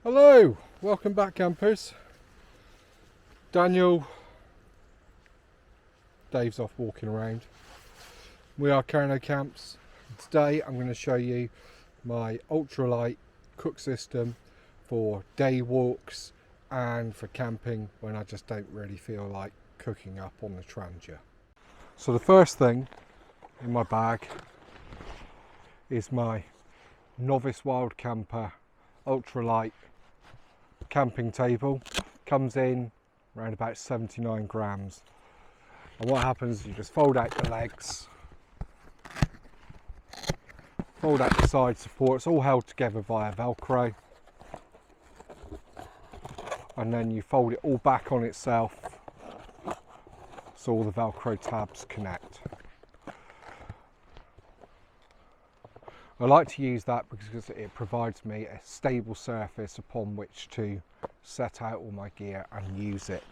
Hello, welcome back campers. Dave's off walking around. We are Carno Camps. Today I'm going to show you my ultralight cook system for day walks and for camping when I just don't really feel like cooking up on the Trangia. So the first thing in my bag is my Novice Wild Camper ultralight camping table. Comes in around about 79 grams, and what happens is you just fold out the legs, fold out the side supports, all held together via Velcro, and then you fold it all back on itself so all the Velcro tabs connect. I like to use that because it provides me a stable surface upon which to set out all my gear and use it.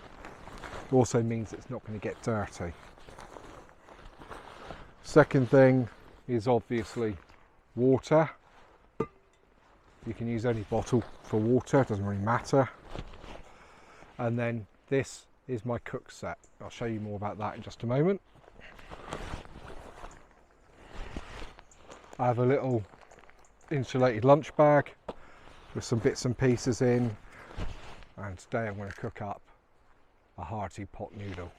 It also means it's not going to get dirty. Second thing is obviously water. You can use any bottle for water, it doesn't really matter. And then this is my Cookset. I'll show you more about that in just a moment. I have a little insulated lunch bag with some bits and pieces in, and today I'm going to cook up a hearty pot noodle.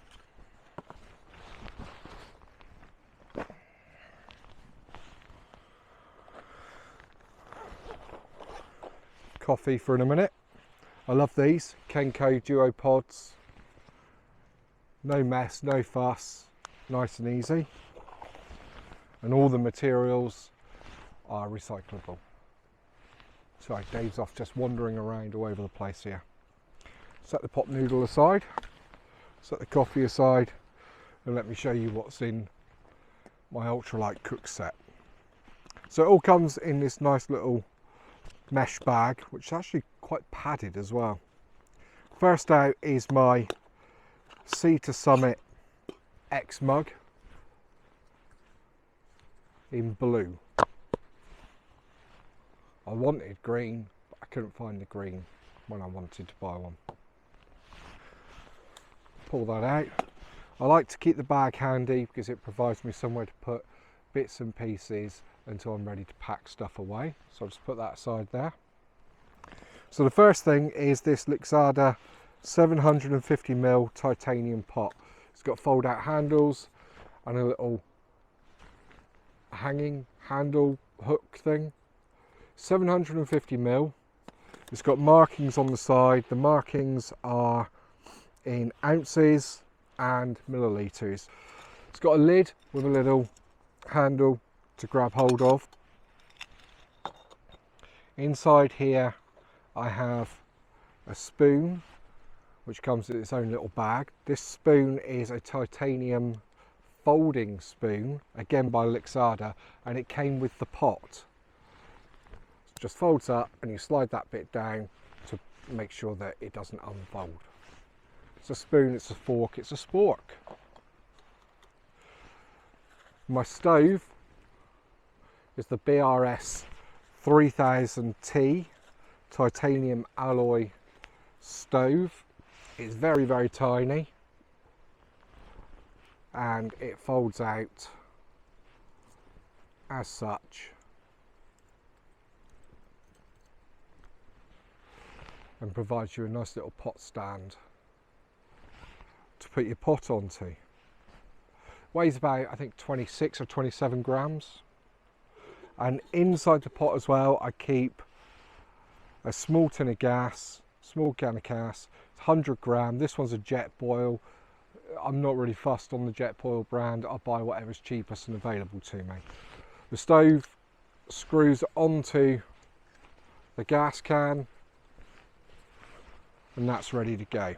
Coffee for in a minute. I love these Kenko Duo Pods. No mess, no fuss, nice and easy. And all the materials are recyclable. Sorry, Dave's off just wandering around all over the place here. Set the pot noodle aside, set the coffee aside, and let me show you what's in my ultralight cook set. So it all comes in this nice little mesh bag, which is actually quite padded as well. First out is my Sea to Summit X mug in blue. I wanted green, but I couldn't find the green when I wanted to buy one. Pull that out. I like to keep the bag handy because it provides me somewhere to put bits and pieces until I'm ready to pack stuff away. So I'll just put that aside there. So the first thing is this Lixada 750ml titanium pot. It's got fold out handles and a little hanging handle hook thing. 750ml. It's got markings on the side. The markings are in ounces and millilitres. It's got a lid with a little handle to grab hold of. Inside here I have a spoon which comes in its own little bag. This spoon is a titanium folding spoon, again by Lixada, and it came with the pot. It just folds up and you slide that bit down to make sure that it doesn't unfold. It's a spoon, it's a fork, it's a spork. My stove is the BRS 3000T titanium alloy stove. It's very, very tiny and it folds out as such and provides you a nice little pot stand to put your pot onto. Weighs about, I think, 26 or 27 grams. And inside the pot as well I keep a small tin of gas, small can of gas. It's 100 gram. This one's a jet boil. I'm not really fussed on the jet boil brand. I'll buy whatever's cheapest and available to me. The stove screws onto the gas can and that's ready to go.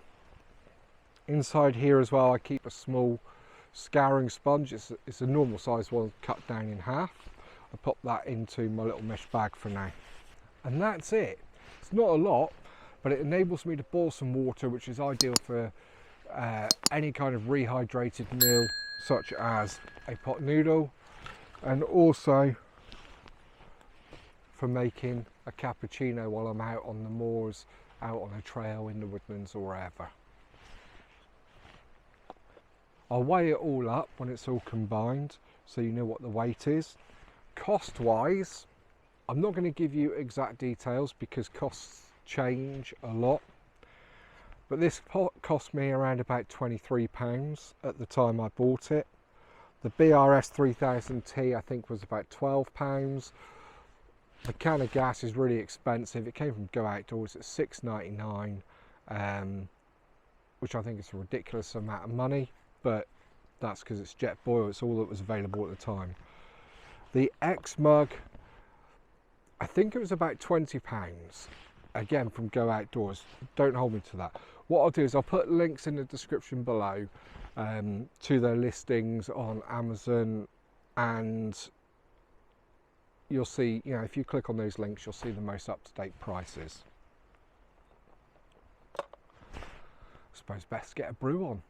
Inside here as well I keep a small scouring sponge. It's a normal size one cut down in half. I pop that into my little mesh bag for now. And that's it. It's not a lot, but it enables me to boil some water, which is ideal for any kind of rehydrated meal such as a pot noodle, and also for making a cappuccino while I'm out on the moors, out on a trail in the woodlands or wherever. I'll weigh it all up when it's all combined so you know what the weight is. Cost wise, I'm not going to give you exact details because costs change a lot, but this pot cost me around about £23 at the time I bought it. The BRS 3000T I think was about £12. The can of gas is really expensive. It came from Go Outdoors at $6.99, which I think is a ridiculous amount of money, but that's because it's jet boil. It's all that was available at the time. The X mug, I think it was about £20, again from Go Outdoors. Don't hold me to that. What I'll do is I'll put links in the description below to their listings on Amazon, and you'll see, you know, if you click on those links, you'll see the most up-to-date prices. I suppose best to get a brew on.